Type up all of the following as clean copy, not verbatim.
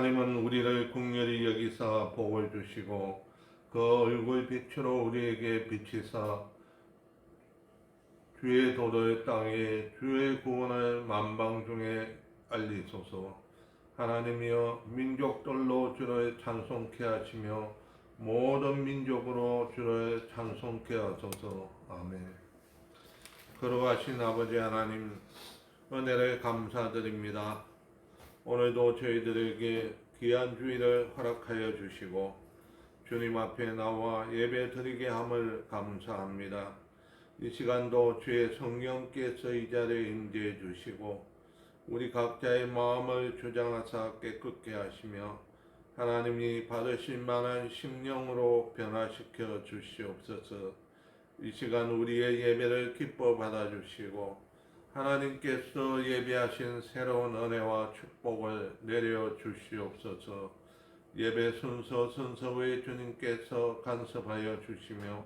하나님은 우리를 긍휼히 여기사 복을 주시고 그 얼굴 빛으로 우리에게 비치사 주의 도를 땅에 주의 구원을 만방 중에 알리소서. 하나님이여 민족들로 주를 찬송케 하시며 모든 민족으로 주를 찬송케 하소서. 아멘. 거룩하신 아버지 하나님, 은혜를 감사드립니다. 오늘도 저희들에게 귀한 주일을 허락하여 주시고 주님 앞에 나와 예배 드리게 함을 감사합니다. 이 시간도 주의 성령께서 이 자리에 임재해 주시고 우리 각자의 마음을 주장하사 깨끗게 하시며 하나님이 받으실 만한 심령으로 변화시켜 주시옵소서. 이 시간 우리의 예배를 기뻐 받아주시고 하나님께서 예배하신 새로운 은혜와 축복을 내려 주시옵소서. 예배 순서의 주님께서 간섭하여 주시며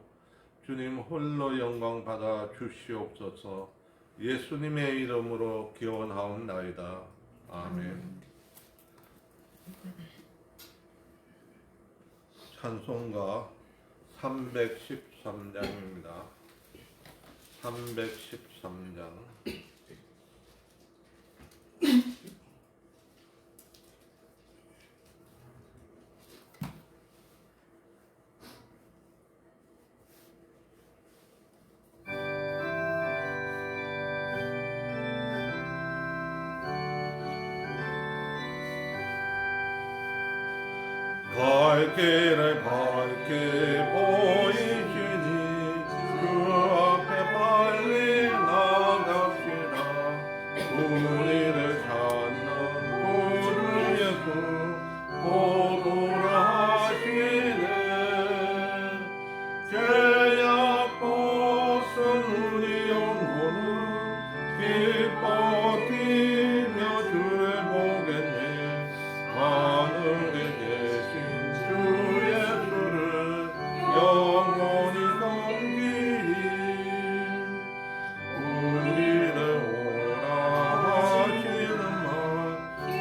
주님 홀로 영광 받아 주시옵소서. 예수님의 이름으로 기원하옵나이다. 아멘. 찬송가 313장입니다. 313장. 갈 길을 밝게 보이시니 그 앞에 빨리 나갑시다. 우리를 찾는 구주 예수 곧 오라 하시네. 죄악 벗은 우리 영혼은 기뻐 뛰며 주를 보겠네. 하늘에 계신 주 예수를 영원히 섬기리. 우리를 오라 하시는 말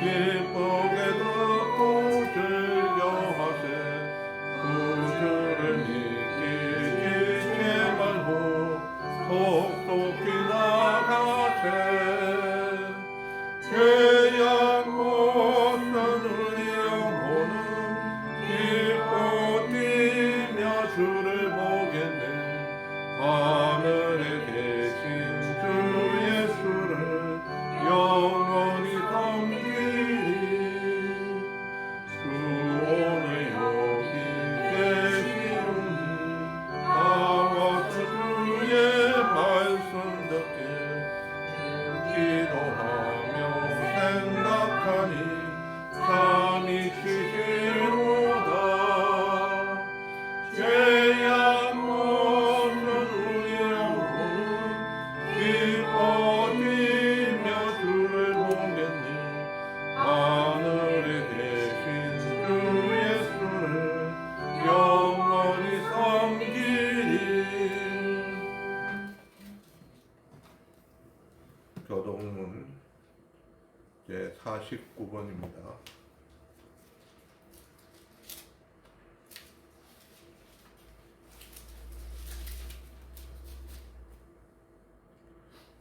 기쁘게 듣고 즐겨하세. 구주를 믿기 지체 말고 속속히 나가세. 죄악 벗은 우리 영혼은 기뻐 뛰며 주를 보겠네. 하늘에 계신 주 예수를 영원히 섬기리. 주 오늘 여기 계시오니 나와서 주의 말씀 듣게 기도하며 생각하니 참이 치시로다. 죄악 벗은 우리 영혼은 기뻐 뛰며 주를 보겠네. 하늘에 계신 주 예수를 영원히 섬기리. 교동문 제 49번입니다.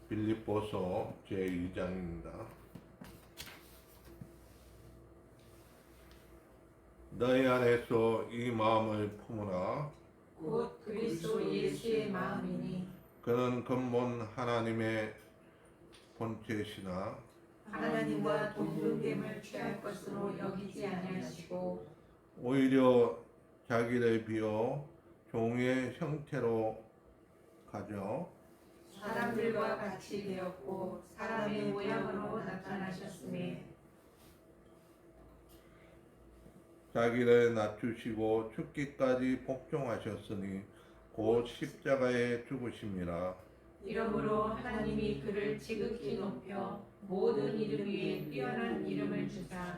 빌립보서 제 2장입니다. 너희 안에서 이 마음을 품으라. 곧 그리스도 예수의 마음이니 그는 근본 하나님의 본체시나 하나님과 동등됨을 취할 것으로 여기지 아니하시고 오히려 자기를 비워 종의 형태로 가져 사람들과 같이 되었고 사람의 모양으로 나타나셨으니 자기를 낮추시고 죽기까지 복종하셨으니 곧 십자가에 죽으심이라. 이러므로 하나님이 그를 지극히 높여 모든 이름 위에 뛰어난 이름을 주사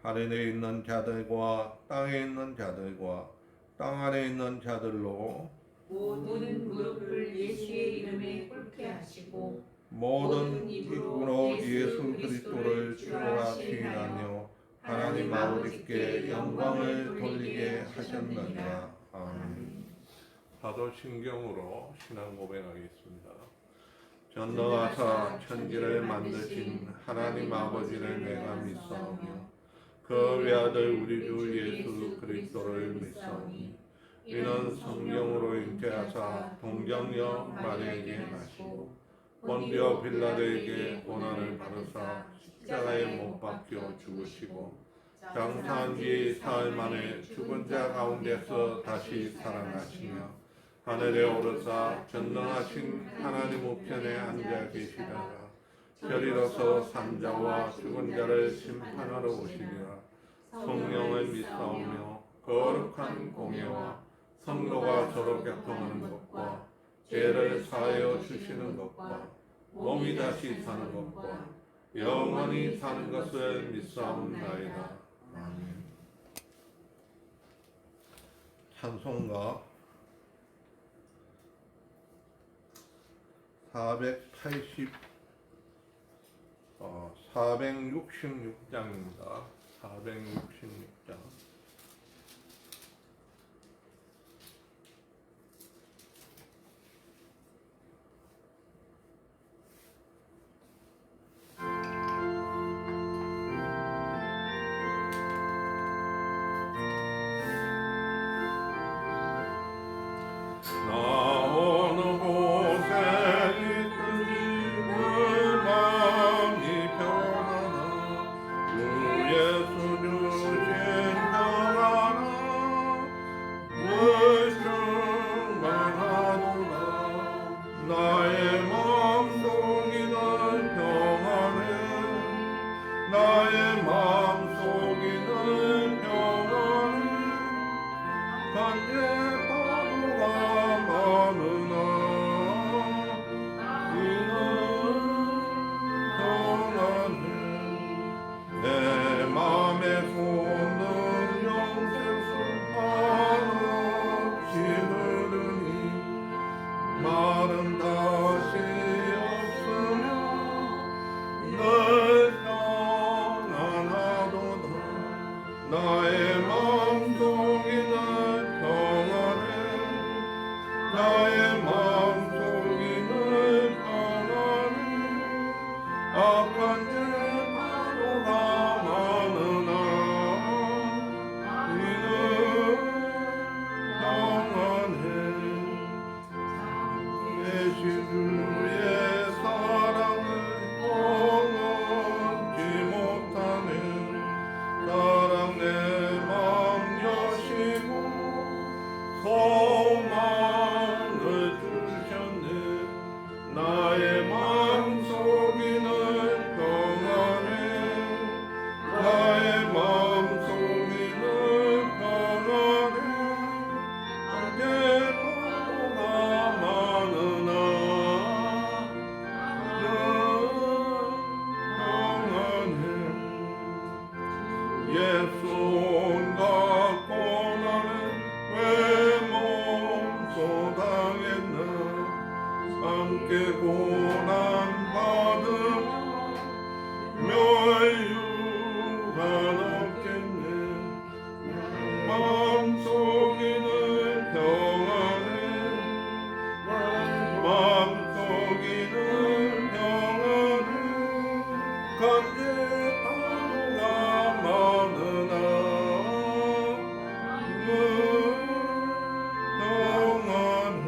하늘에 있는 자들과 땅에 있는 자들과 땅 아래 있는 자들로 모든 무릎을 예수의 이름에 꿇게 하시고 모든 입으로 예수 그리스도를 주라 시인하며 하나님 아버지께 영광을 돌리게 하셨느니라. 아멘. 사도신경으로 신앙 고백하겠습니다. 전능하사 천지를 만드신 하나님 아버지를 내가 믿사오며 그 외아들 우리 주 예수 그리스도를 믿사오니 이는 성령으로 잉태하사 동정녀 마리아에게 나시고 본디오 빌라도에게 고난을 받으사 십자가에 못 박혀 죽으시고 장사한 뒤 사흘 만에 죽은 자 가운데서 다시 살아나시며 하늘에 오르사 전능하신 하나님 우편에 앉아 계시다가 별이로서 산자와 죽은 자를 심판하러 오시리라. 성령을 믿사오며 거룩한 공예와 성도가 서로 교통하는 것과 죄를 사하여 주시는 것과 몸이 다시 사는 것과 영원히 사는 것을 믿사옵나이다. 아멘. 찬송가 466장입니다. 466장. 나의 마음속에는 평안해 간제 파도가 많으나 이는 평안해 내 맘에 솟는 영생수 한없이 흐르니 말은 다시 없으며 늘 나의 마음속에는 평안해 나의 마음속에는 평안해 악한 죄 파도가 많으나 이는 평안해 예수의 사랑을 떠넘지 못하네 사랑 내 마음 여시고 소망을 주셨네 나의 마음속에는 평안해 나의 마음속에는 평안해 안개 파도가 많으나 평안해 예수 온갖 고난을 왜 멈춰당했나 함께 고난 받으며 멸류가 없겠네 마음속에는 평안해 마음속에는 평안해 간제 파도가 많으나 평안해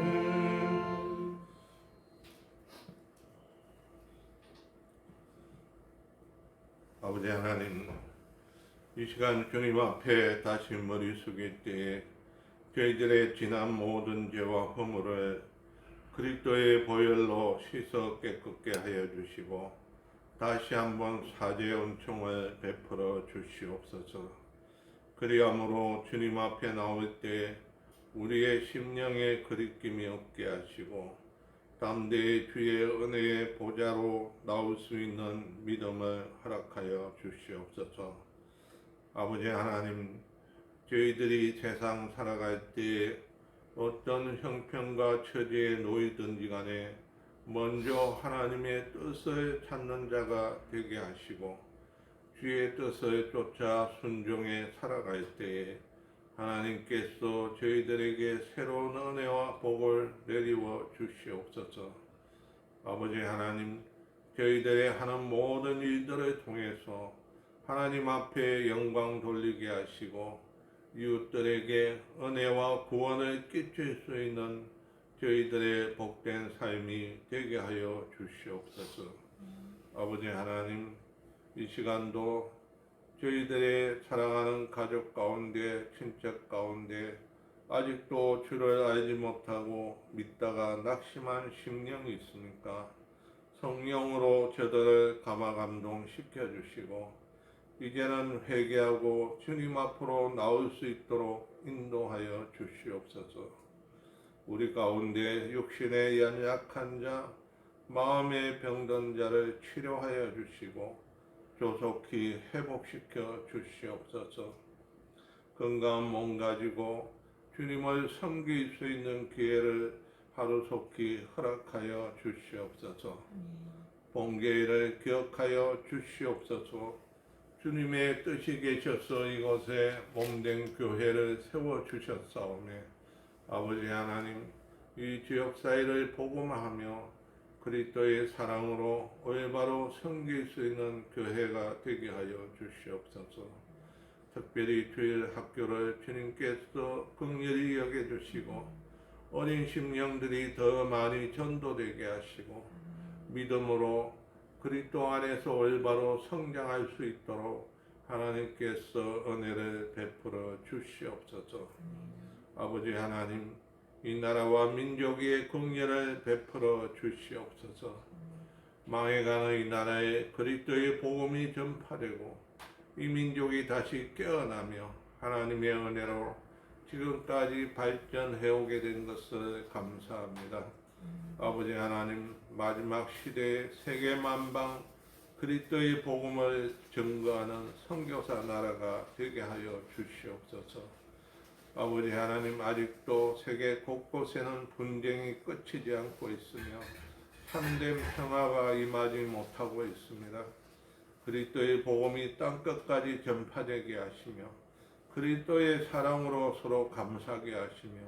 아버지 하나님 이 시간 주님 앞에 다시 머리 숙일 때에 저희들의 지난 모든 죄와 허물을 그리스도의 보혈로 씻어 깨끗게 하여 주시고 다시 한번 사죄의 은총을 베풀어 주시옵소서. 그리함으로 주님 앞에 나올 때 우리의 심령에 그리낌이 없게 하시고 담대히 주의 은혜의 보좌로 나올 수 있는 믿음을 허락하여 주시옵소서. 아버지 하나님, 저희들이 세상 살아갈 때 어떤 형편과 처지에 놓이든지 간에 먼저 하나님의 뜻을 찾는 자가 되게 하시고 주의 뜻을 쫓아 순종해 살아갈 때에 하나님께서 저희들에게 새로운 은혜와 복을 내리워 주시옵소서. 아버지 하나님, 저희들의 하는 모든 일들을 통해서 하나님 앞에 영광 돌리게 하시고 이웃들에게 은혜와 구원을 끼칠 수 있는 저희들의 복된 삶이 되게 하여 주시옵소서. 아버지 하나님, 이 시간도 저희들의 사랑하는 가족 가운데, 친척 가운데 아직도 주를 알지 못하고 믿다가 낙심한 심령이 있으니까 성령으로 저들을 감화 감동시켜 주시고 이제는 회개하고 주님 앞으로 나올 수 있도록 인도하여 주시옵소서. 우리 가운데 육신의 연약한 자, 마음의 병든 자를 치료하여 주시고 조속히 회복시켜 주시옵소서. 건강한 몸 가지고 주님을 섬길 수 있는 기회를 하루속히 허락하여 주시옵소서. 본계를 기억하여 주시옵소서. 주님의 뜻이 계셔서 이곳에 몸된 교회를 세워주셨사오며 아버지 하나님, 이 지역사회를 복음화하며 그리스도의 사랑으로 올바로 섬길 수 있는 교회가 되게 하여 주시옵소서. 특별히 주일 학교를 주님께서 긍휼히 여겨주시고 어린 심령들이 더 많이 전도되게 하시고 믿음으로 그리스도 안에서 올바로 성장할 수 있도록 하나님께서 은혜를 베풀어 주시옵소서. 아버지 하나님, 이 나라와 민족의 긍휼을 베풀어 주시옵소서. 망해가는 이 나라에 그리스도의 복음이 전파되고 이 민족이 다시 깨어나며 하나님의 은혜로 지금까지 발전해오게 된 것을 감사합니다. 아버지 하나님, 마지막 시대에 세계 만방 그리스도의 복음을 증거하는 선교사 나라가 되게 하여 주시옵소서. 아버지 하나님, 아직도 세계 곳곳에는 분쟁이 끝이지 않고 있으며 참된 평화가 임하지 못하고 있습니다. 그리스도의 복음이 땅끝까지 전파되게 하시며 그리스도의 사랑으로 서로 감사하게 하시며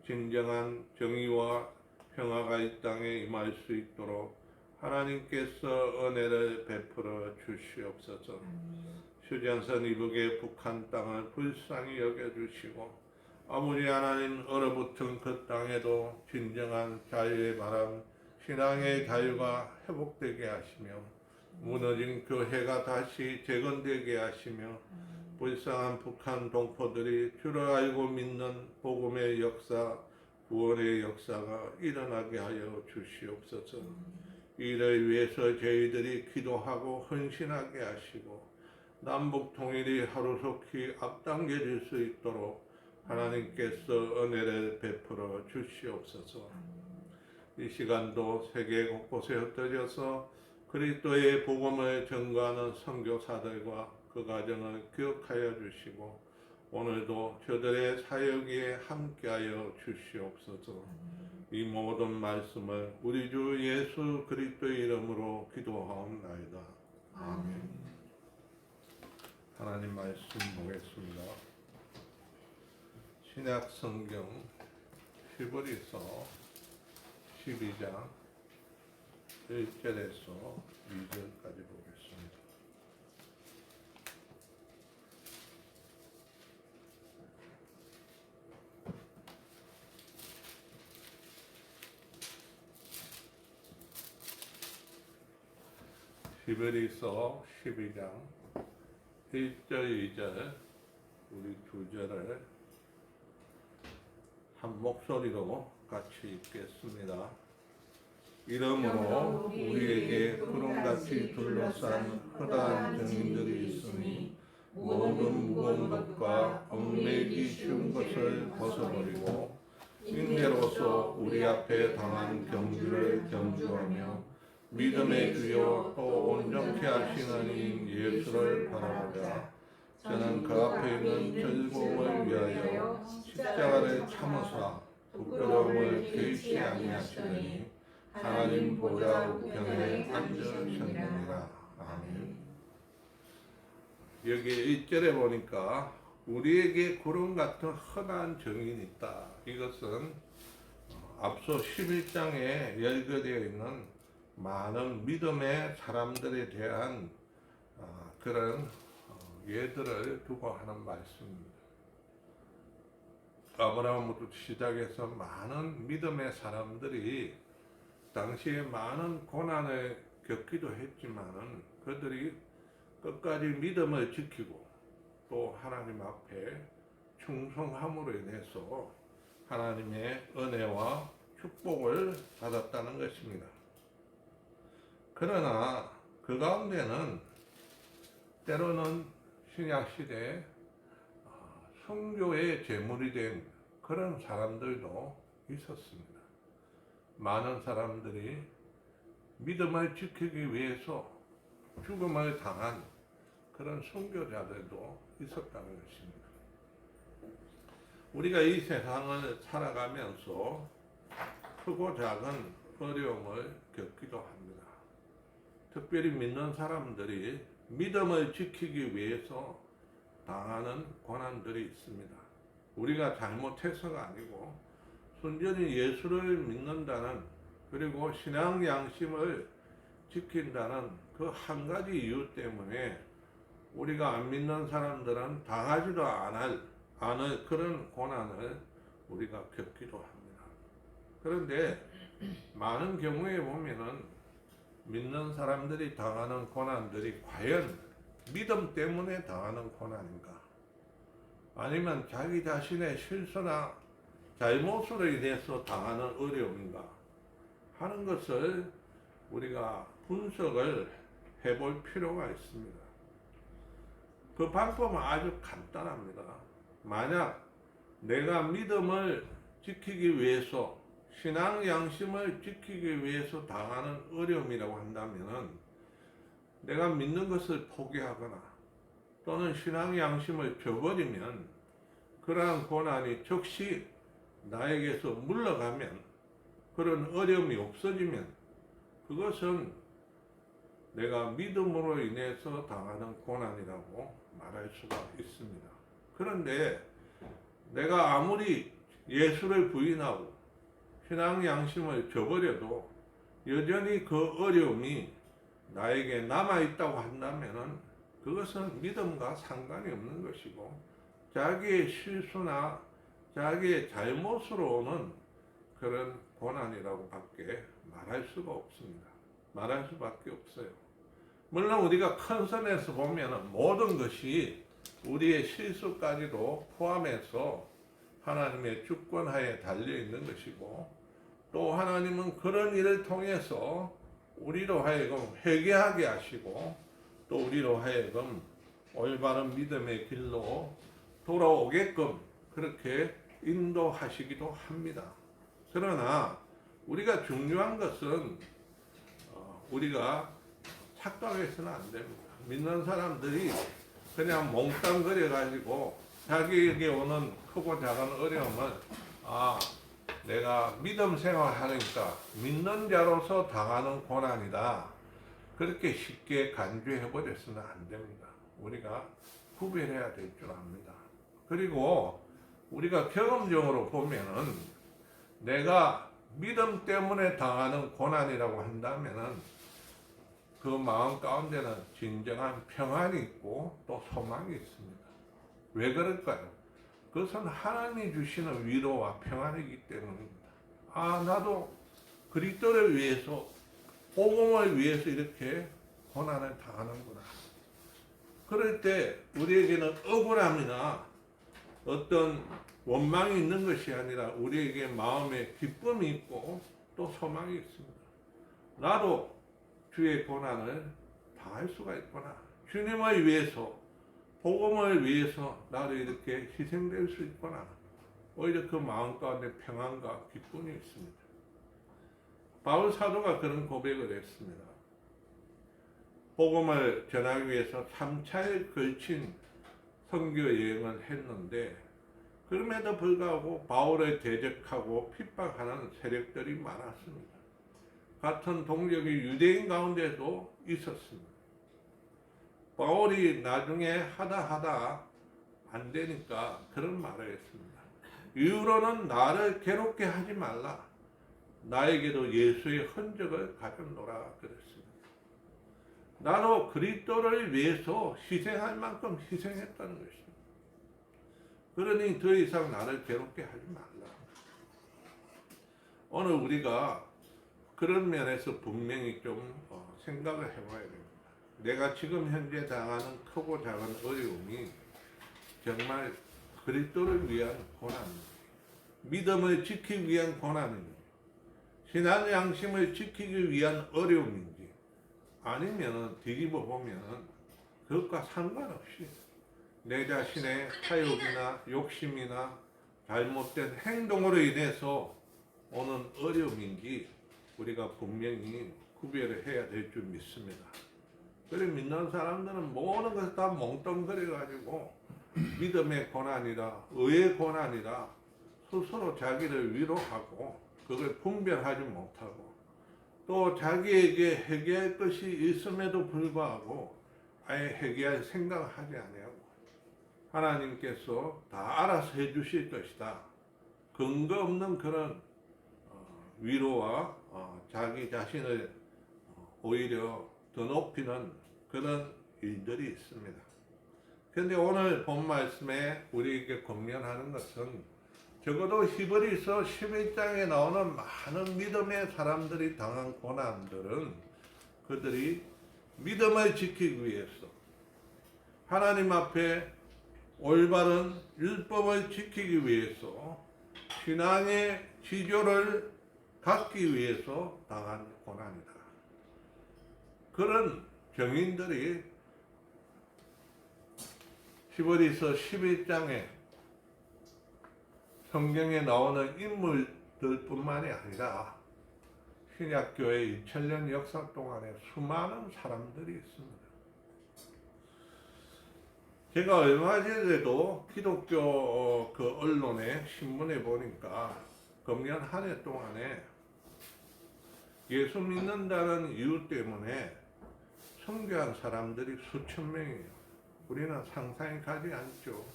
진정한 정의와 평화가 이 땅에 임할 수 있도록 하나님께서 은혜를 베풀어 주시옵소서. 휴전선 이북의 북한 땅을 불쌍히 여겨주시고 아무리 하나님 얼어붙은 그 땅에도 진정한 자유의 바람, 신앙의 자유가 회복되게 하시며 무너진 교회가 다시 재건되게 하시며 불쌍한 북한 동포들이 주를 알고 믿는 복음의 역사, 구원의 역사가 일어나게 하여 주시옵소서. 이를 위해서 저희들이 기도하고 헌신하게 하시고 남북 통일이 하루속히 앞당겨질 수 있도록 하나님께서 은혜를 베풀어 주시옵소서. 이 시간도 세계 곳곳에 흩어져서 그리스도의 복음을 전거하는 선교사들과 그 가정을 기억하여 주시고 오늘도 저들의 사역에 함께하여 주시옵소서. 이 모든 말씀을 우리 주 예수 그리스도의 이름으로 기도하옵나이다. 아멘. 하나님 말씀 보겠습니다. 신약 성경 히브리서 12장 1절에서 2절까지 보겠습니다. 히브리서 12장 1절, 2절 우리 두 절을 한 목소리로 같이 읽겠습니다. 이러므로 우리에게 구름같이 둘러싼 허다한 증인들이 있으니 모든 무거운 것과 얽매이기 쉬운 것을 벗어버리고 인내로서 우리 앞에 당한 경주를 경주하며 믿음의 주요 또 온전케 하시는 이 예수를 바라보자. 저는 그 앞에 있는 즐거움을 위하여 십자가를 참으사 부끄러움을 개의치 아니하시더니 하나님 보좌 우편에 앉으셨느니라. 아멘. 여기 1절에 보니까 우리에게 구름 같은 흔한 정인이 있다. 이것은 앞서 11장에 열거되어 있는 많은 믿음의 사람들에 대한 그런 예들을 두고 하는 말씀입니다. 아브라함부터 시작해서 많은 믿음의 사람들이 당시에 많은 고난을 겪기도 했지만은 그들이 끝까지 믿음을 지키고 또 하나님 앞에 충성함으로 인해서 하나님의 은혜와 축복을 받았다는 것입니다. 그러나 그 가운데는 때로는 신약시대에 순교의 제물이 된 그런 사람들도 있었습니다. 많은 사람들이 믿음을 지키기 위해서 죽음을 당한 그런 순교자들도 있었다는 것입니다. 우리가 이 세상을 살아가면서 크고 작은 어려움을 겪기도 합니다. 특별히 믿는 사람들이 믿음을 지키기 위해서 당하는 고난들이 있습니다. 우리가 잘못해서가 아니고 순전히 예수를 믿는다는 그리고 신앙 양심을 지킨다는 그 한 가지 이유 때문에 우리가 안 믿는 사람들은 당하지도 않을 그런 고난을 우리가 겪기도 합니다. 그런데 많은 경우에 보면은 믿는 사람들이 당하는 고난들이 과연 믿음 때문에 당하는 고난인가? 아니면 자기 자신의 실수나 잘못으로 인해서 당하는 어려움인가? 하는 것을 우리가 분석을 해볼 필요가 있습니다. 그 방법은 아주 간단합니다. 만약 내가 믿음을 지키기 위해서 신앙 양심을 지키기 위해서 당하는 어려움이라고 한다면은 내가 믿는 것을 포기하거나 또는 신앙 양심을 저버리면 그러한 고난이 즉시 나에게서 물러가면 그런 어려움이 없어지면 그것은 내가 믿음으로 인해서 당하는 고난이라고 말할 수가 있습니다. 그런데 내가 아무리 예수를 부인하고 신앙 양심을 저버려도 여전히 그 어려움이 나에게 남아있다고 한다면 그것은 믿음과 상관이 없는 것이고 자기의 실수나 자기의 잘못으로 오는 그런 고난이라고 밖에 말할 수가 없습니다. 말할 수밖에 없어요. 물론 우리가 큰 선에서 보면 모든 것이 우리의 실수까지도 포함해서 하나님의 주권하에 달려있는 것이고 또 하나님은 그런 일을 통해서 우리로 하여금 회개하게 하시고 또 우리로 하여금 올바른 믿음의 길로 돌아오게끔 그렇게 인도하시기도 합니다. 그러나 우리가 중요한 것은 우리가 착각해서는 안 됩니다. 믿는 사람들이 그냥 몽땅 거려가지고 자기에게 오는 크고 작은 어려움을 내가 믿음 생활하니까 믿는 자로서 당하는 고난이다. 그렇게 쉽게 간주해버려서는 안 됩니다. 우리가 구별해야 될 줄 압니다. 그리고 우리가 경험적으로 보면은 내가 믿음 때문에 당하는 고난이라고 한다면은 그 마음 가운데는 진정한 평안이 있고 또 소망이 있습니다. 왜 그럴까요? 그것은 하나님이 주시는 위로와 평안이기 때문입니다. 나도 그리스도를 위해서 복음을 위해서 이렇게 고난을 당하는구나. 그럴 때 우리에게는 억울함이나 어떤 원망이 있는 것이 아니라 우리에게 마음에 기쁨이 있고 또 소망이 있습니다. 나도 주의 고난을 당할 수가 있구나. 주님을 위해서 복음을 위해서 나도 이렇게 희생될 수 있구나. 오히려 그 마음 가운데 평안과 기쁨이 있습니다. 바울 사도가 그런 고백을 했습니다. 복음을 전하기 위해서 3차에 걸친 선교 여행을 했는데 그럼에도 불구하고 바울을 대적하고 핍박하는 세력들이 많았습니다. 같은 동족이 유대인 가운데도 있었습니다. 바울이 나중에 하다 안 되니까 그런 말을 했습니다. 이후로는 나를 괴롭게 하지 말라. 나에게도 예수의 흔적을 가져노라 그랬습니다. 나도 그리스도를 위해서 희생할 만큼 희생했다는 것입니다. 그러니 더 이상 나를 괴롭게 하지 말라. 오늘 우리가 그런 면에서 분명히 좀 생각을 해봐야 됩니다. 내가 지금 현재 당하는 크고 작은 어려움이 정말 그리스도를 위한 고난입니다. 믿음을 지키기 위한 고난입니다. 신앙의 양심을 지키기 위한 어려움인지 아니면 뒤집어 보면 그것과 상관없이 내 자신의 타협이나 욕심이나 잘못된 행동으로 인해서 오는 어려움인지 우리가 분명히 구별을 해야 될 줄 믿습니다. 그래 믿는 사람들은 모든 것을 다 몽뚱거려 가지고 믿음의 고난이라 의의 고난이라 스스로 자기를 위로하고 그걸 분별하지 못하고 또 자기에게 해결할 것이 있음에도 불구하고 아예 해결할 생각을 하지 아니하고 하나님께서 다 알아서 해주실 것이다. 근거 없는 그런 위로와 자기 자신을 오히려 더 높이는 그런 일들이 있습니다. 그런데 오늘 본 말씀에 우리에게 권면하는 것은 적어도 히브리서 11장에 나오는 많은 믿음의 사람들이 당한 고난들은 그들이 믿음을 지키기 위해서 하나님 앞에 올바른 율법을 지키기 위해서 신앙의 지조를 갖기 위해서 당한 고난이다. 그런 증인들이 히브리서 11장에 성경에 나오는 인물들뿐만이 아니라 신약교회 2000년 역사 동안에 수많은 사람들이 있습니다. 제가 얼마 전에도 기독교 그 언론에 신문에 보니까 금년 한 해 동안에 예수 믿는다는 이유 때문에 선교한 사람들이 수천 명이에요. 우리는 상상이 가지 않죠.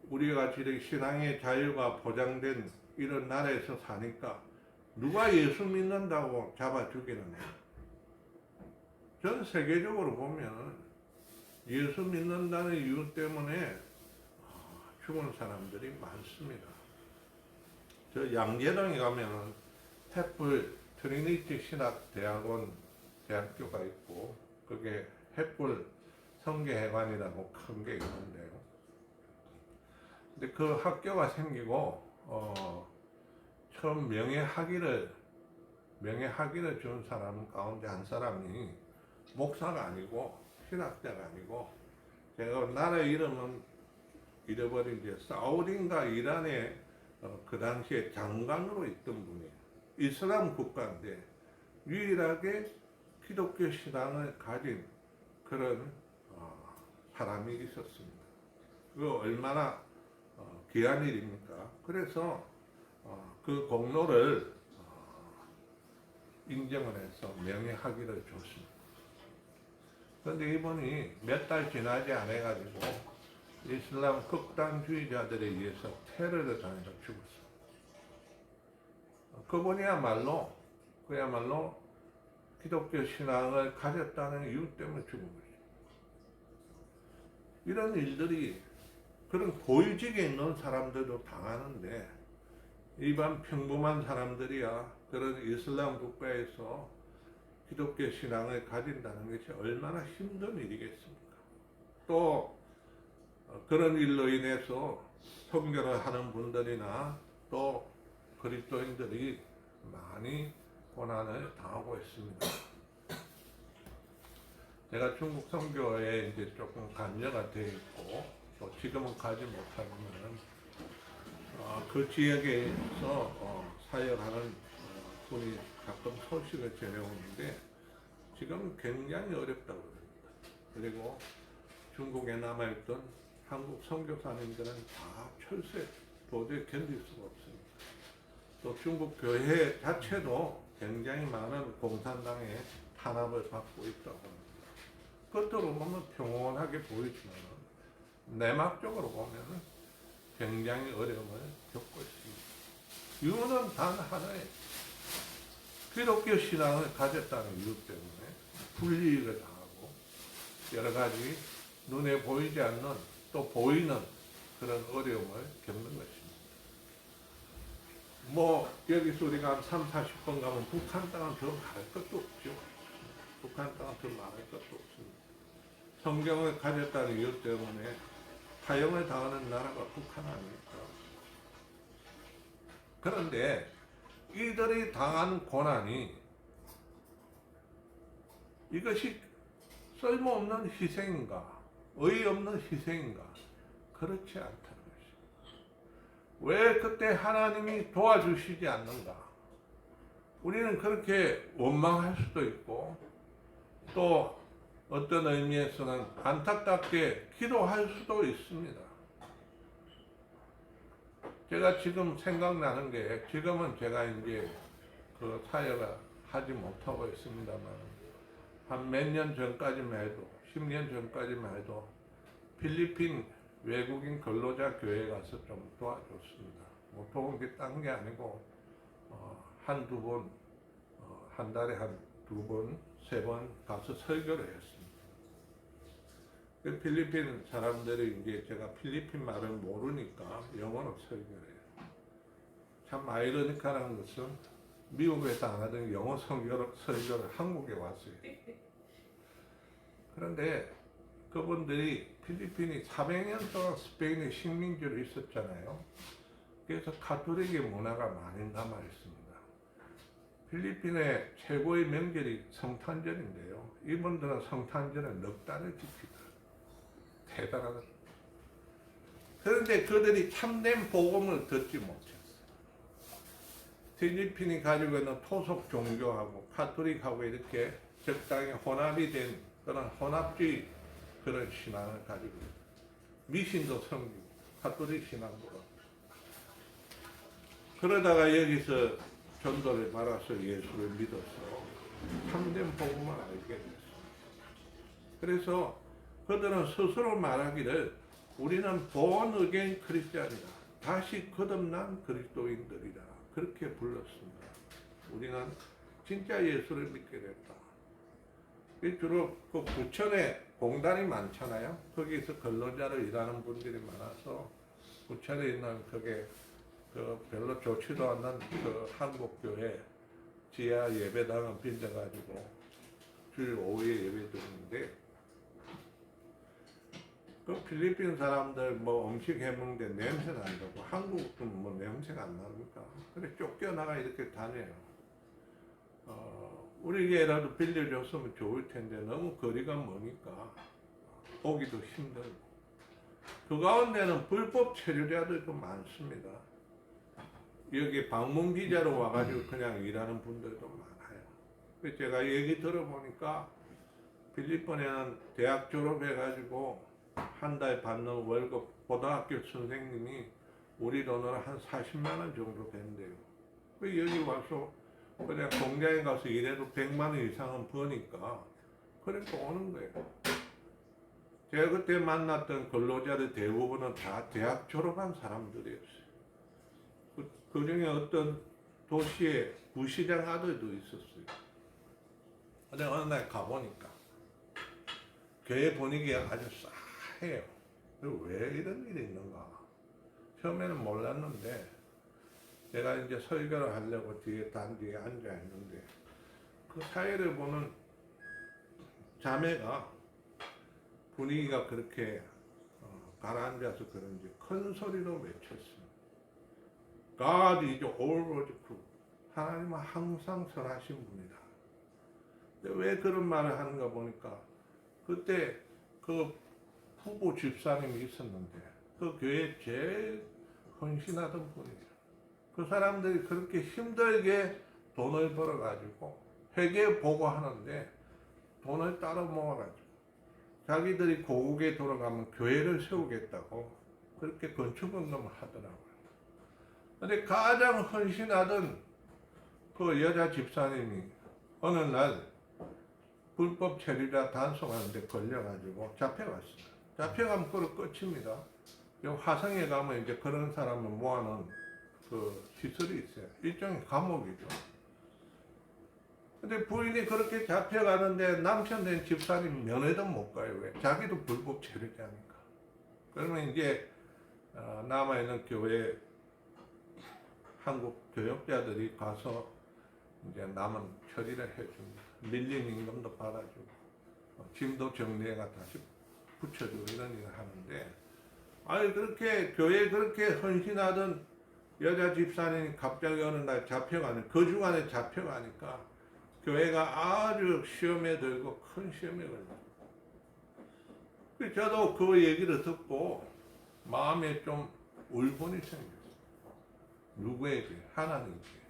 우리가 지금 신앙의 자유가 보장된 이런 나라에서 사니까 누가 예수 믿는다고 잡아 죽이느냐. 전 세계적으로 보면 예수 믿는다는 이유 때문에 죽은 사람들이 많습니다. 저 양재동에 가면은 햇불 트리니티 신학대학원 대학교가 있고 그게 햇불 성계회관이라고 큰 게 있는데요. 근데 그 학교가 생기고 처음 명예학위를 준 사람 가운데 한 사람이 목사가 아니고 신학자가 아니고 제가 나라 이름은 잃어버린 게 사우디인가 이란의 그 당시에 장관으로 있던 분이에요. 이슬람 국가인데 유일하게 기독교 신앙을 가진 그런 사람이 있었습니다. 그거 얼마나 귀한 일입니까? 그래서 그 공로를 인정을 해서 명예학위를 줬습니다. 그런데 이분이 몇 달 지나지 않아가지고 이슬람 극단주의자들에 의해서 테러를 당해서 죽었어요. 그분이야말로 기독교 신앙을 가졌다는 이유 때문에 죽은 거죠. 이런 일들이 그런 고위직에 있는 사람들도 당하는데 일반 평범한 사람들이야 그런 이슬람 국가에서 기독교 신앙을 가진다는 것이 얼마나 힘든 일이겠습니까? 또 그런 일로 인해서 선교를 하는 분들이나 또 그리스도인들이 많이 고난을 당하고 있습니다. 제가 중국 선교에 이제 조금 관여가 되어 있고 또 지금은 가지 못하지만 그 지역에서 사역하는 분이 가끔 소식을 전해오는데 지금 굉장히 어렵다고 합니다. 그리고 중국에 남아있던 한국 선교사님들은 다 철수해 도저히 견딜 수가 없습니다. 또 중국 교회 자체도 굉장히 많은 공산당의 탄압을 받고 있다고 합니다. 겉으로 보면 평온하게 보이지만 내막적으로 보면 굉장히 어려움을 겪고 있습니다. 이유는 단 하나예요. 기독교 신앙을 가졌다는 이유 때문에 불이익을 당하고 여러 가지 눈에 보이지 않는 또 보이는 그런 어려움을 겪는 것입니다. 뭐 여기서 우리가 한 3, 40번 가면 북한 땅은 더 말할 것도 없죠. 북한 땅은 더 말할 것도 없습니다. 성경을 가졌다는 이유 때문에 파형을 당하는 나라가 북한 아닙니까? 그런데 이들이 당한 고난이 이것이 쓸모없는 희생인가, 의의없는 희생인가? 그렇지 않다는 것입니다. 왜 그때 하나님이 도와주시지 않는가? 우리는 그렇게 원망할 수도 있고 또 어떤 의미에서는 안타깝게 기도할 수도 있습니다. 제가 지금 생각나는 게 지금은 제가 이제 그 사역을 하지 못하고 있습니다만 한 몇 년 전까지만 해도 10년 전까지만 해도 필리핀 외국인 근로자 교회에 가서 좀 도와줬습니다. 뭐 도운 게 딴 게 아니고 한두 번, 한 달에 한 두 번, 세 번 가서 설교를 했습니다. 그 필리핀 사람들이 이제 제가 필리핀 말을 모르니까 영어로 설교를 해요. 참 아이러니컬한 것은 미국에서 안 하던 영어 설교를 한국에 왔어요. 그런데 그분들이 필리핀이 400년 동안 스페인의 식민지로 있었잖아요. 그래서 가톨릭의 문화가 많이 남아 있습니다. 필리핀의 최고의 명절이 성탄절인데요. 이분들은 성탄절을 넉 달을 지키다. 대단하다. 그런데 그들이 참된 복음을 듣지 못했어요. 필리핀이 가지고 있는 토속 종교하고 가톨릭하고 이렇게 적당히 혼합이 된 그런 혼합주의 그런 신앙을 가지고 있어요. 미신도 섬기고 가톨릭 신앙도. 그러다가 여기서 전도를 받아서 예수를 믿어서 참된 복음을 알게 됐어요. 그래서 그들은 스스로 말하기를 우리는 born again 크리스찬이다. 다시 거듭난 그리스도인들이다. 그렇게 불렀습니다. 우리는 진짜 예수를 믿게 됐다. 주로 그 부천에 공단이 많잖아요. 거기서 근로자로 일하는 분들이 많아서 부천에 있는 그게 그 별로 좋지도 않는 그 한국교회 지하 예배당을 빌려가지고 주일 오후에 예배 드리는데 그 필리핀 사람들 뭐 음식 해먹는데 냄새 난다고 한국은 뭐 냄새가 안 납니까? 그래 쫓겨나가 이렇게 다녀요. 우리에게라도 빌려줬으면 좋을 텐데 너무 거리가 머니까 오기도 힘들고 그 가운데는 불법 체류자들도 많습니다. 여기 방문 비자로 와가지고 그냥 일하는 분들도 많아요. 그래서 제가 얘기 들어보니까 필리핀에는 대학 졸업해가지고 한 달 받는 월급 고등학교 선생님이 우리 돈으로 한 40만 원 정도 된대요. 여기 와서 그냥 공장에 가서 일해도 100만 원 이상은 버니까 그러니까 오는 거예요. 제가 그때 만났던 근로자들 대부분은 다 대학 졸업한 사람들이었어요. 그 중에 어떤 도시에 부시장 아들도 있었어요. 근데 어느 날 가보니까 교회 분위기가 아주 싸해요. 왜 이런 일이 있는가? 처음에는 몰랐는데 제가 이제 설교를 하려고 뒤에 단지에 앉아 있는데 그 사이를 보는 자매가 분위기가 그렇게 가라앉아서 그런지 큰 소리로 외쳤습니다. God is always true. 하나님은 항상 선하신 분이다. 근데 왜 그런 말을 하는가 보니까 그때 그 후보 집사님이 있었는데 그 교회에 제일 헌신하던 분이에요. 그 사람들이 그렇게 힘들게 돈을 벌어가지고 회계 보고하는데 돈을 따로 모아가지고 자기들이 고국에 돌아가면 교회를 세우겠다고 그렇게 건축원금을 하더라고요. 근데 가장 헌신하던 그 여자 집사님이 어느 날 불법 체류자 단속하는데 걸려가지고 잡혀갔어요. 잡혀가면 그로 끝입니다. 화성에 가면 이제 그런 사람을 모아놓은 그 시설이 있어요. 일종의 감옥이죠. 근데 부인이 그렇게 잡혀가는데 남편 된 집사님 면회도 못 가요. 왜? 자기도 불법 체류자니까. 그러면 이제 남아있는 교회 한국 교역자들이 가서 이제 남은 처리를 해줍니다. 밀린 임금도 받아주고 짐도 정리해가 다시 붙여주고 이런 일을 하는데, 아니 그렇게 교회에 그렇게 헌신하던 여자 집사님이 갑자기 어느 날 잡혀가는, 그 주간에 잡혀가니까 교회가 아주 시험에 들고 큰 시험에 걸려요. 저도 그 얘기를 듣고 마음에 좀 울분이 생겼어요. 누구에게? 하나님께.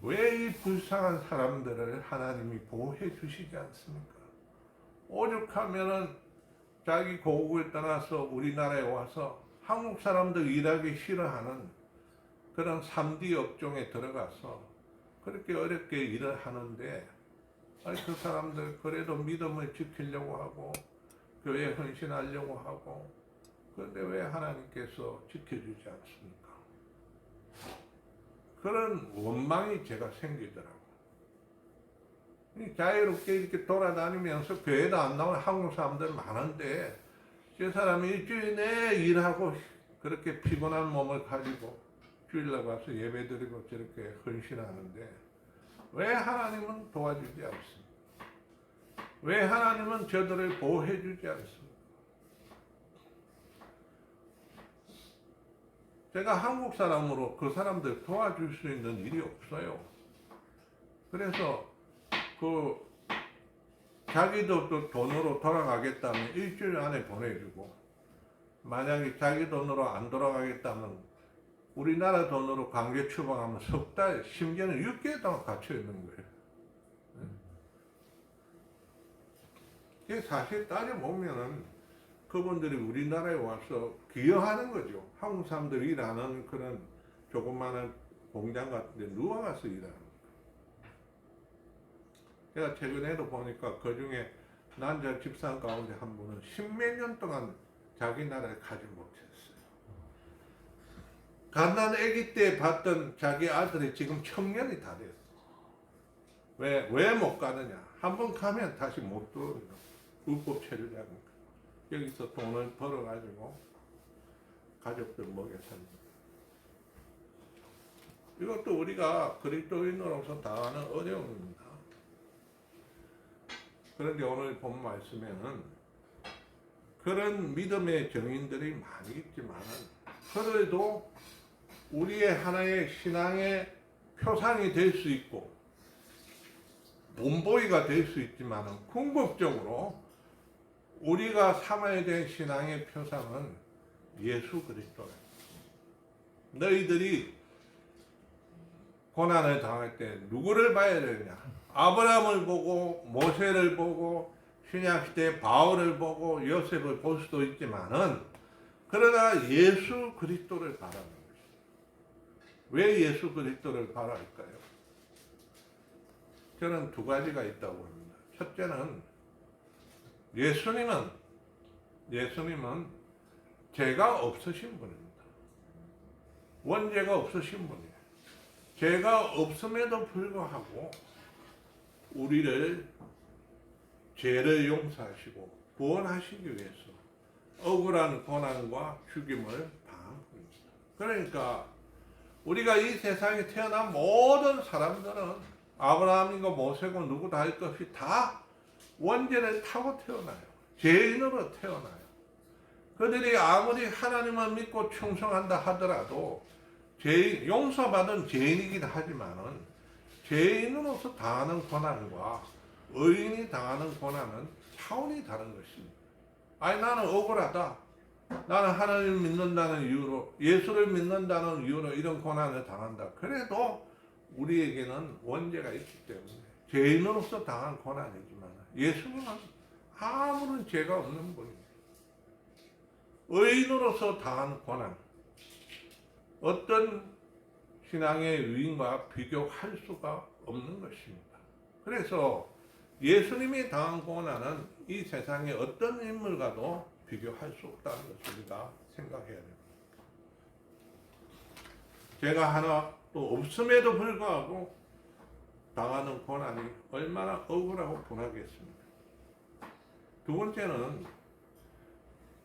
왜 이 불쌍한 사람들을 하나님이 보호해 주시지 않습니까? 오죽하면은 자기 고국을 떠나서 우리나라에 와서 한국 사람들 일하기 싫어하는 그런 3D 업종에 들어가서 그렇게 어렵게 일을 하는데, 아니 그 사람들 그래도 믿음을 지키려고 하고 교회에 헌신하려고 하고, 그런데 왜 하나님께서 지켜주지 않습니까? 그런 원망이 제가 생기더라고요. 자유롭게 이렇게 돌아다니면서 교회도 안 나오는 한국 사람들 많은데, 저 사람이 일주일 내에 일하고 그렇게 피곤한 몸을 가지고 주일날 가서 예배드리고 저렇게 헌신하는데 왜 하나님은 도와주지 않습니까? 왜 하나님은 저들을 보호해 주지 않습니까? 제가 한국 사람으로 그 사람들 도와줄 수 있는 일이 없어요. 그래서 자기도 또 돈으로 돌아가겠다면 일주일 안에 보내주고, 만약에 자기 돈으로 안 돌아가겠다면 우리나라 돈으로 강제 추방하면 석 달, 심지어는 6개월 동안 갇혀 있는 거예요. 사실 따져보면은 그분들이 우리나라에 와서 기여하는 거죠. 한국 사람들이 일하는 그런 조그마한 공장 같은 데 누워 가서 일하는 거예요. 제가 최근에도 보니까 그 중에 남자 집사람 가운데 한 분은 10몇 년 동안 자기 나라에 가지 못했어요. 갓난 아기 때 봤던 자기 아들이 지금 청년이 다 됐어. 왜 못 가느냐? 한번 가면 다시 못 들어오니까. 불법 체류자니까. 여기서 돈을 벌어가지고 가족들 먹여 삽니다. 이것도 우리가 그리스도인으로서 당하는 어려움입니다. 그런데 오늘 본 말씀에는 그런 믿음의 정인들이 많이 있지만, 그래도 우리의 하나의 신앙의 표상이 될 수 있고 본보기가 될 수 있지만, 궁극적으로 우리가 삼아야 될 신앙의 표상은 예수 그리스도예요. 너희들이 고난을 당할 때 누구를 봐야 되느냐? 아브라함을 보고 모세를 보고 신약시대 바울을 보고 요셉을 볼 수도 있지만은, 그러나 예수 그리스도를 바라는 것이죠. 왜 예수 그리스도를 바랄까요? 저는 두 가지가 있다고 합니다. 첫째는 예수님은 죄가 없으신 분입니다. 원죄가 없으신 분이에요. 죄가 없음에도 불구하고 우리를 죄를 용서하시고 구원하시기 위해서 억울한 고난과 죽임을 당한 분입니다. 그러니까 우리가 이 세상에 태어난 모든 사람들은 아브라함이고 모세고 누구도 할 것 없이 다 원죄를 타고 태어나요. 죄인으로 태어나요. 그들이 아무리 하나님을 믿고 충성한다 하더라도 용서받은 죄인이긴 하지만은 죄인으로서 당하는 고난과 의인이 당하는 고난은 차원이 다른 것입니다. 아니 나는 억울하다. 나는 하나님을 믿는다는 이유로, 예수를 믿는다는 이유로 이런 고난을 당한다. 그래도 우리에게는 원죄가 있기 때문에 죄인으로서 당한 고난이지만, 예수님은 아무런 죄가 없는 분입니다. 의인으로서 당한 고난, 어떤 신앙의 의인과 비교할 수가 없는 것입니다. 그래서 예수님이 당한 고난은 이 세상의 어떤 인물과도 비교할 수 없다는 것을 우리가 생각해야 됩니다. 제가 하나 또 없음에도 불구하고 당하는 고난이 얼마나 억울하고 분하겠습니까? 두 번째는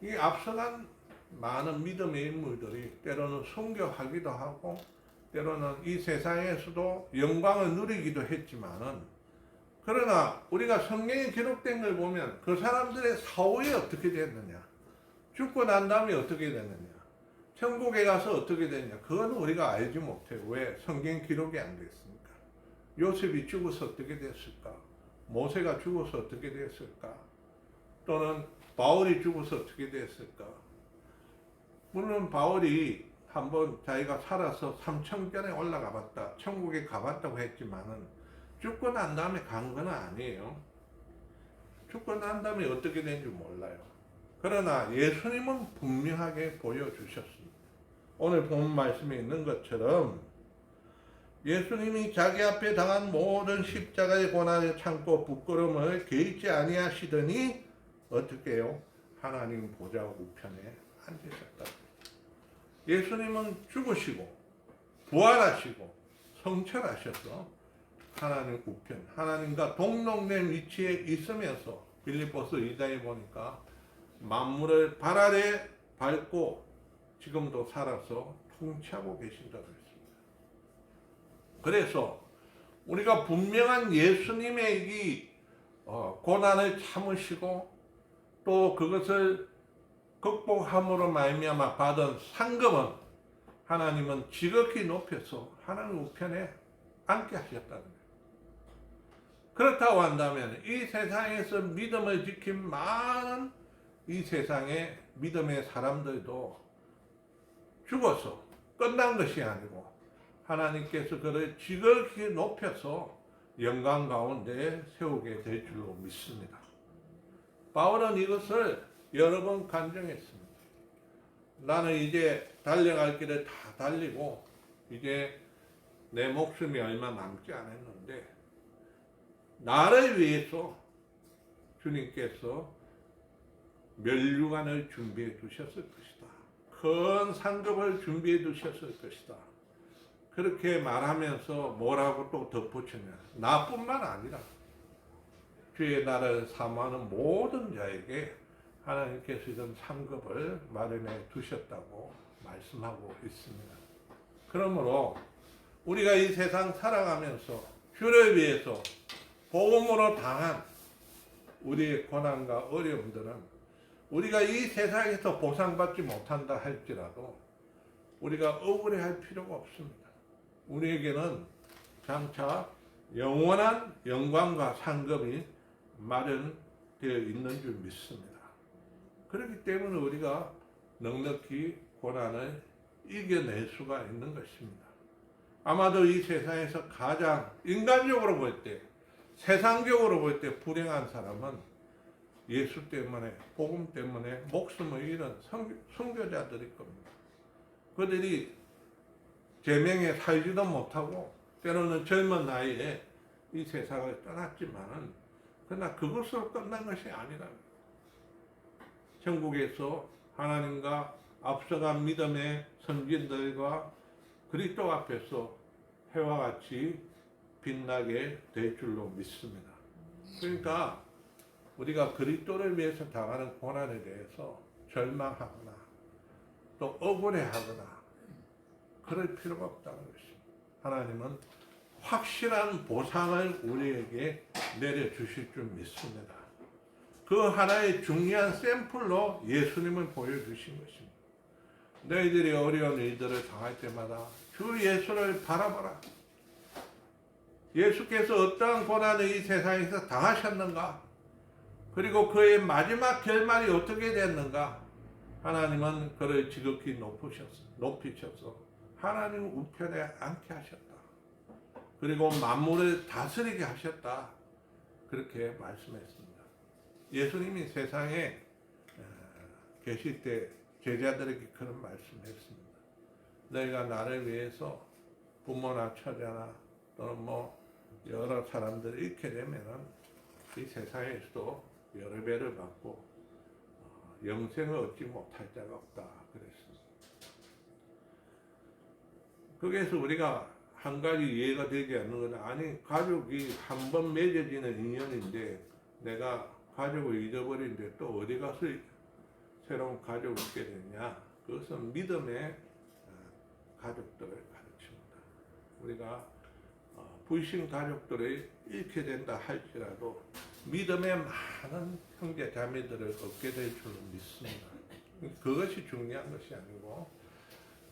이 앞서간 많은 믿음의 인물들이 때로는 순교하기도 하고 때로는 이 세상에서도 영광을 누리기도 했지만은, 그러나 우리가 성경에 기록된 걸 보면 그 사람들의 사후에 어떻게 됐느냐, 죽고 난 다음에 어떻게 됐느냐, 천국에 가서 어떻게 됐느냐, 그건 우리가 알지 못해요. 왜? 성경 기록이 안 됐으니까. 요셉이 죽어서 어떻게 됐을까? 모세가 죽어서 어떻게 됐을까? 또는 바울이 죽어서 어떻게 됐을까? 물론 바울이 한번 자기가 살아서 삼천전에 올라가 봤다, 천국에 가봤다고 했지만은 죽고 난 다음에 간 건 아니에요. 죽고 난 다음에 어떻게 된지 몰라요. 그러나 예수님은 분명하게 보여주셨습니다. 오늘 본 말씀에 있는 것처럼 예수님이 자기 앞에 당한 모든 십자가의 고난을 참고 부끄러움을 개의치 아니하시더니 어떻게 해요? 하나님 보좌 우편에 앉으셨다. 예수님은 죽으시고 부활하시고 성천하셔서 하나님 우편, 하나님과 동등된 위치에 있으면서 빌립보서 2장에 보니까 만물을 발 아래 밟고 지금도 살아서 통치하고 계신다고 했습니다. 그래서 우리가 분명한 예수님의 이 고난을 참으시고 또 그것을 극복함으로 말미암아 받은 상급은 하나님은 지극히 높여서 하나님 우편에 앉게 하셨다는 거예요. 그렇다고 한다면 이 세상에서 믿음을 지킨 많은 이 세상의 믿음의 사람들도 죽어서 끝난 것이 아니고 하나님께서 그를 지극히 높여서 영광 가운데 세우게 될 줄로 믿습니다. 바울은 이것을 여러 번 간증했습니다. 나는 이제 달려갈 길을 다 달리고 이제 내 목숨이 얼마 남지 않았는데 나를 위해서 주님께서 멸류관을 준비해 두셨을 것이다. 큰 상급을 준비해 두셨을 것이다. 그렇게 말하면서 뭐라고 또 덧붙이냐. 나뿐만 아니라 주의 나라를 사모하는 모든 자에게 하나님께서 이런 상급을 마련해 두셨다고 말씀하고 있습니다. 그러므로 우리가 이 세상 살아가면서 주를 위해서 복음으로 당한 우리의 고난과 어려움들은 우리가 이 세상에서 보상받지 못한다 할지라도 우리가 억울해할 필요가 없습니다. 우리에게는 장차 영원한 영광과 상급이 마련되어 있는 줄 믿습니다. 그렇기 때문에 우리가 넉넉히 고난을 이겨낼 수가 있는 것입니다. 아마도 이 세상에서 가장 인간적으로 볼 때, 세상적으로 볼 때 불행한 사람은 예수 때문에, 복음 때문에 목숨을 잃은 선교자들일 겁니다. 그들이 제명에 살지도 못하고 때로는 젊은 나이에 이 세상을 떠났지만은 그러나 그것으로 끝난 것이 아니라 천국에서 하나님과 앞서간 믿음의 선진들과 그리스도 앞에서 해와 같이 빛나게 될 줄로 믿습니다. 그러니까 우리가 그리스도를 위해서 당하는 고난에 대해서 절망하거나 또 억울해하거나 그럴 필요가 없다는 것입니다. 하나님은 확실한 보상을 우리에게 내려주실 줄 믿습니다. 그 하나의 중요한 샘플로 예수님을 보여주신 것입니다. 너희들이 어려운 일들을 당할 때마다 주 예수를 바라보라. 예수께서 어떠한 고난을 이 세상에서 당하셨는가? 그리고 그의 마지막 결말이 어떻게 됐는가? 하나님은 그를 지극히 높이셔서 하나님 우편에 앉게 하셨다. 그리고 만물을 다스리게 하셨다. 그렇게 말씀했습니다. 예수님이 세상에 계실 때 제자들에게 그런 말씀했습니다. 너희가 나를 위해서 부모나 처자나 또는 여러 사람들을 잃게 되면은 이 세상에서도 여러 배를 받고 영생을 얻지 못할 자가 없다 그랬습니다. 거기에서 우리가 한 가지 이해가 되지 않는 건, 아니 가족이 한 번 맺어지는 인연인데 내가 가족을 잊어버린데 또 어디 가서 새로운 가족을 얻게 되냐. 그것은 믿음의 가족들을 가르칩니다. 우리가 불신 가족들을 잃게 된다 할지라도 믿음의 많은 형제 자매들을 얻게 될 줄로 믿습니다. 그것이 중요한 것이 아니고,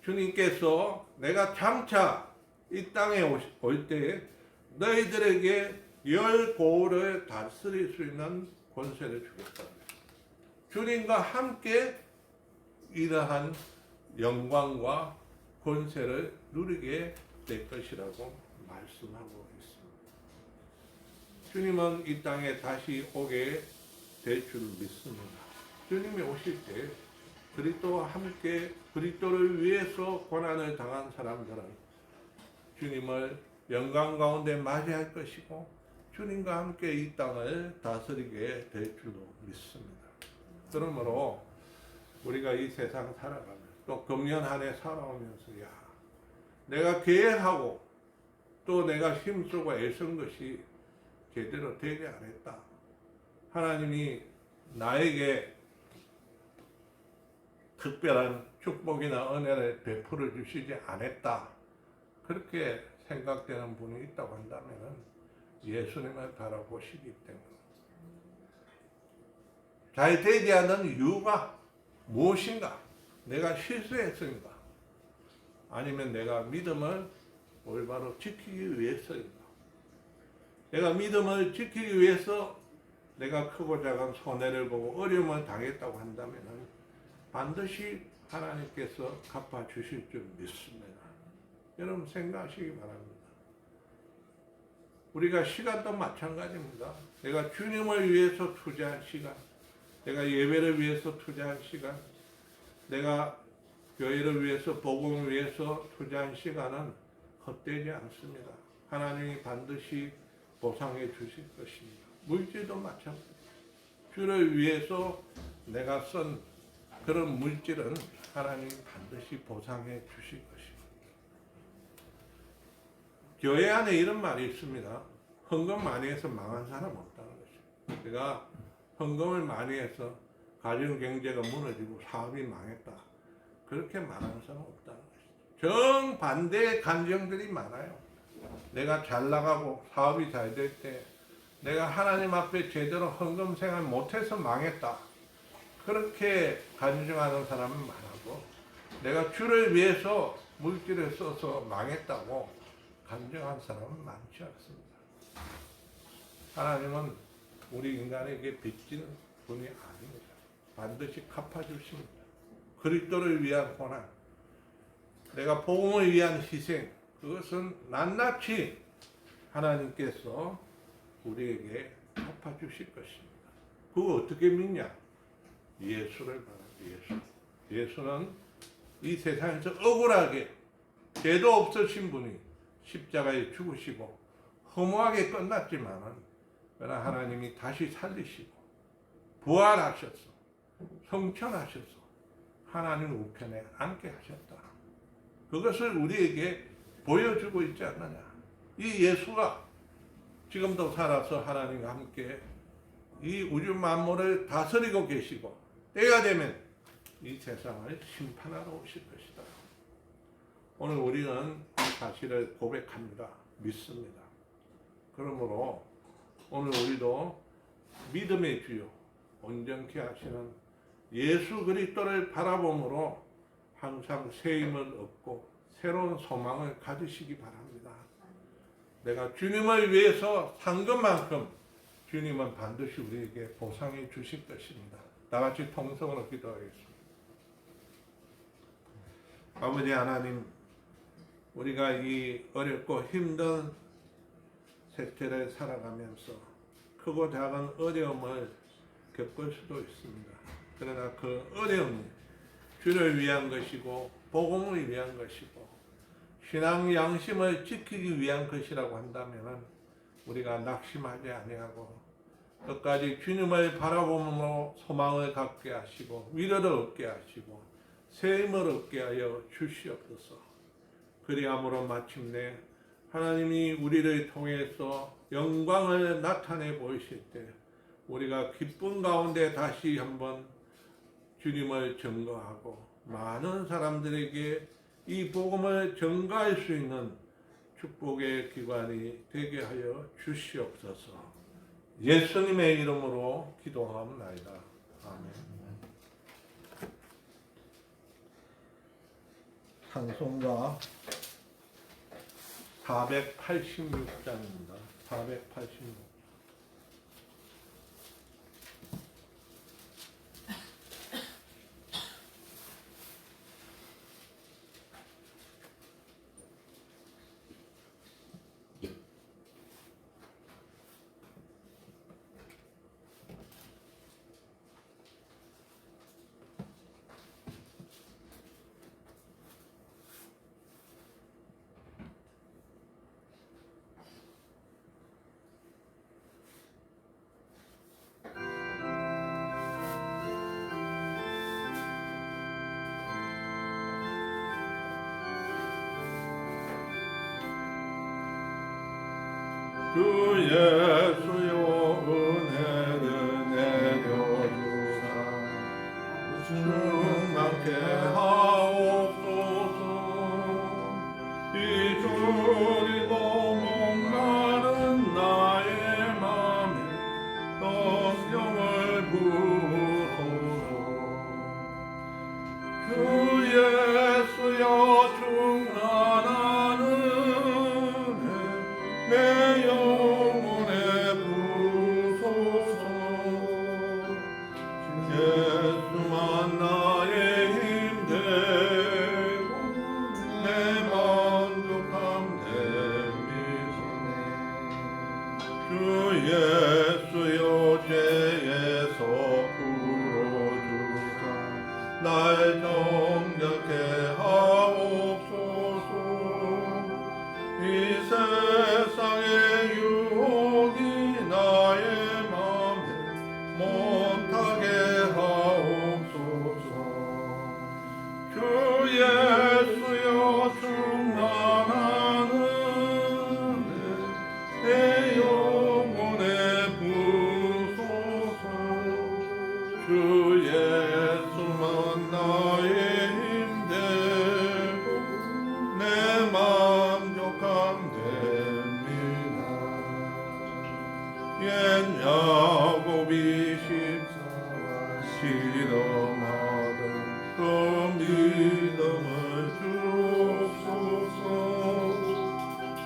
주님께서 내가 장차 이 땅에 올 때 너희들에게 열 고을을 다스릴 수 있는 권세를 주겠다. 주님과 함께 이러한 영광과 권세를 누리게 될 것이라고 말씀하고 있습니다. 주님은 이 땅에 다시 오게 될 줄 믿습니다. 주님이 오실 때 그리스도와 함께 그리스도를 위해서 고난을 당한 사람들은 주님을 영광 가운데 맞이할 것이고 주님과 함께 이 땅을 다스리게 될 줄로 믿습니다. 그러므로 우리가 이 세상 살아가면서 또 금년 한 해 살아오면서 내가 계획하고 또 내가 힘쓰고 애쓴 것이 제대로 되지 않았다. 하나님이 나에게 특별한 축복이나 은혜를 베풀어 주시지 않았다. 그렇게 생각되는 분이 있다고 한다면 예수님을 바라보시기 때문에 잘 되지 않은 이유가 무엇인가? 내가 실수했습니까? 아니면 내가 믿음을 올바로 지키기 위해서인가? 내가 믿음을 지키기 위해서 내가 크고 작은 손해를 보고 어려움을 당했다고 한다면 반드시 하나님께서 갚아주실 줄 믿습니다. 여러분 생각하시기 바랍니다. 우리가 시간도 마찬가지입니다. 내가 주님을 위해서 투자한 시간, 내가 예배를 위해서 투자한 시간, 내가 교회를 위해서 복음을 위해서 투자한 시간은 헛되지 않습니다. 하나님이 반드시 보상해 주실 것입니다. 물질도 마찬가지입니다. 주를 위해서 내가 쓴 그런 물질은 하나님이 반드시 보상해 주실 것입니다. 교회 안에 이런 말이 있습니다. 헌금 많이 해서 망한 사람 없다는 것입니다. 내가 헌금을 많이 해서 가정 경제가 무너지고 사업이 망했다. 그렇게 말하는 사람 없다는 것입니다. 정반대의 감정들이 많아요. 내가 잘 나가고 사업이 잘 될 때 내가 하나님 앞에 제대로 헌금 생활 못해서 망했다. 그렇게 간증하는 사람은 많아도 내가 주를 위해서 물질을 써서 망했다고 간증한 사람은 많지 않습니다. 하나님은 우리 인간에게 빚지는 분이 아닙니다. 반드시 갚아주십니다. 그리스도를 위한 고난, 내가 복음을 위한 희생, 그것은 낱낱이 하나님께서 우리에게 갚아주실 것입니다. 그거 어떻게 믿냐? 예수를 바랍니다. 예수는 이 세상에서 억울하게 죄도 없으신 분이 십자가에 죽으시고 허무하게 끝났지만은 그러나 하나님이 다시 살리시고 부활하셔서 성천하셔서 하나님 우편에 앉게 하셨다. 그것을 우리에게 보여주고 있지 않느냐. 이 예수가 지금도 살아서 하나님과 함께 이 우주 만물을 다스리고 계시고 때가 되면 이 세상을 심판하러 오실 것이다. 오늘 우리는 사실을 고백합니다. 믿습니다. 그러므로 오늘 우리도 믿음의 주요 온전케 하시는 예수 그리스도를 바라봄으로 항상 새 힘을 얻고 새로운 소망을 가지시기 바랍니다. 내가 주님을 위해서 산 것만큼 주님은 반드시 우리에게 보상해 주실 것입니다. 다 같이 통성으로 기도하겠습니다. 아버지 하나님, 우리가 이 어렵고 힘든 세태를 살아가면서 크고 작은 어려움을 겪을 수도 있습니다. 그러나 그 어려움이 주를 위한 것이고 복음을 위한 것이고 신앙 양심을 지키기 위한 것이라고 한다면 우리가 낙심하지 아니하고 끝까지 주님을 바라보므로 소망을 갖게 하시고 위로를 얻게 하시고 새 힘을 얻게 하여 주시옵소서. 그리함으로 마침내 하나님이 우리를 통해서 영광을 나타내 보이실 때 우리가 기쁨 가운데 다시 한번 주님을 증거하고 많은 사람들에게 이 복음을 전가할 수 있는 축복의 기관이 되게 하여 주시옵소서. 예수님의 이름으로 기도하옵나이다. 아멘. 찬송가 486장입니다. 486. 주 예수여 은혜를 내려주사 충만케 하옵소서. 이 주리도 목마른 나의 맘에 성령을 부으소서. 주 예수여 충만한 은혜 내 영혼에 부소서. 예수만 나의 힘되고 내 만족함 됩니다. 주 예수여 죄에서 풀어주사 날 정결케 하옵소서. 이 세상의 유혹이 나의 맘에 못하게 하옵소서. 주 예수여 충만한 은혜 내 영혼에 부소서. 주 예수만 나의 힘되고 내 만족함 됩니다. 옛 야곱이 십자와 실험하던 그 믿음을 주옵소서.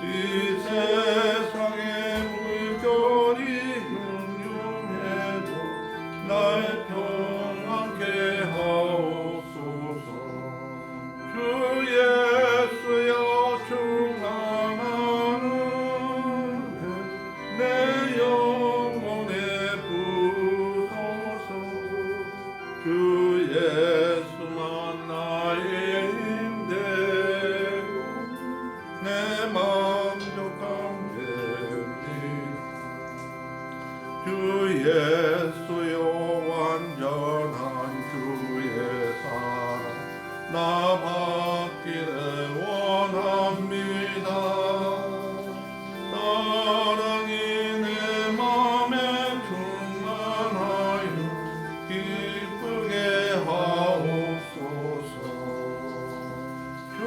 이 세상의 물결이 흉흉해도 날 평안케 하옵소서. 주 예수여 충만한 은혜 내 영혼에 부소서. 주 예수만 나의 힘되고 내 만족함 됩니다. 주 예수여 완전한 주의 사랑 나 받기를 원합니다. 사랑이 내 맘에 충만하여 기쁘게 하옵소서. 주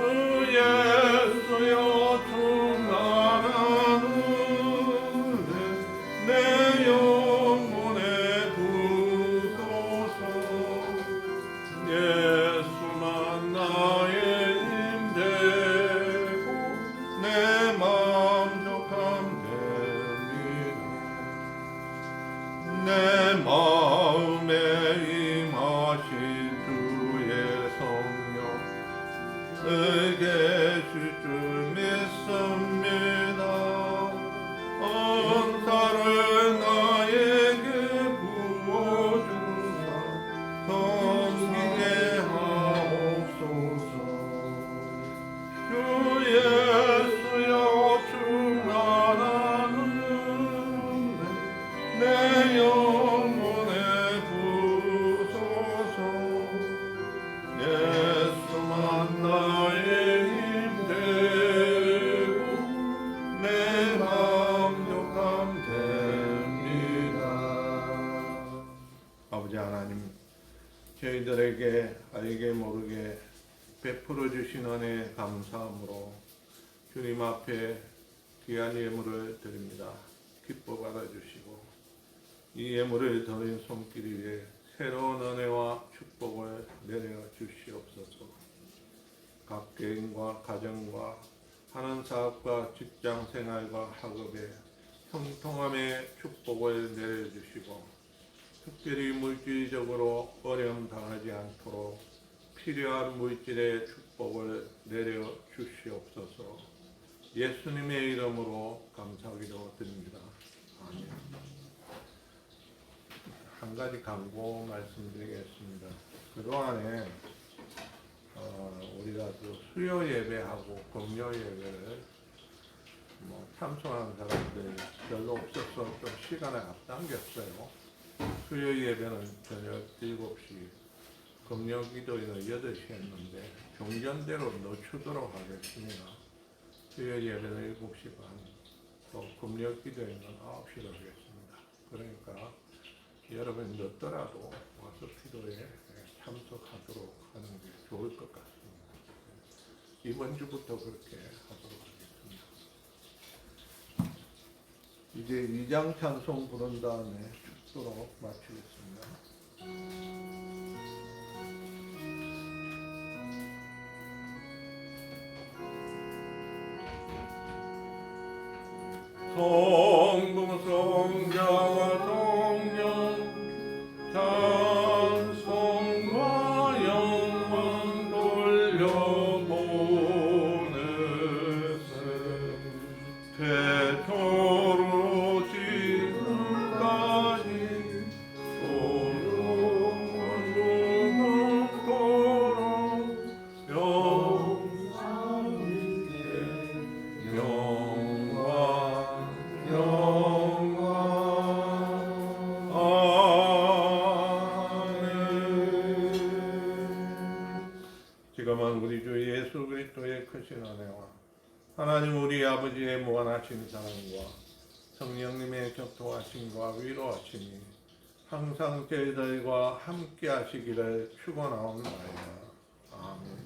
예수여 충만한 은혜 내 영혼에 부소서. 예수만 나의 힘되고 내 만족함 됩니다. 내 마음에 임하신 주의 성령 계실 줄 믿습니다. 은사를 나에게 부어주사 섬기게 하옵소서. 주 예수여 충만한 은혜 내 저희들에게 알게 모르게 베풀어 주신 은혜 감사함으로 주님 앞에 귀한 예물을 드립니다. 기뻐 받아주시고 이 예물을 드린 손길 위에 새로운 은혜와 축복을 내려 주시옵소서. 각 개인과 가정과 하는 사업과 직장 생활과 학업에 형통함의 축복을 내려주시고 특별히 물질적으로 어려움 당하지 않도록 필요한 물질의 축복을 내려 주시옵소서. 예수님의 이름으로 감사기도 드립니다. 아멘. 한 가지 광고 말씀드리겠습니다. 그동안에 우리가 그 수요 예배하고 금요 예배를 참석하는 사람들이 별로 없어서 좀 시간을 앞당겼어요. 수요 예배는 저녁 7시, 금요 기도회는 8시 했는데 종전대로 늦추도록 하겠습니다. 수요 예배는 7시 반, 또 금요 기도회는 9시로 하겠습니다. 그러니까 여러분 늦더라도 와서 기도에 참석하도록 하는 게 좋을 것 같습니다. 이번 주부터 그렇게 하도록 하겠습니다. 이제 2장 찬송 부른 다음에 축도로 마치겠습니다. 성부 성자와 성령 찬송과 영광 돌려보내세 태초로 지금까지 소중한 영광 지금은 우리 주 예수 그리스도의 크신 은혜와 하나님 우리 아버지의 무한하신 사랑과 성령님의 격통하심과 위로하심이 항상 저희들과 함께 하시기를 축원하옵나이다. 아멘.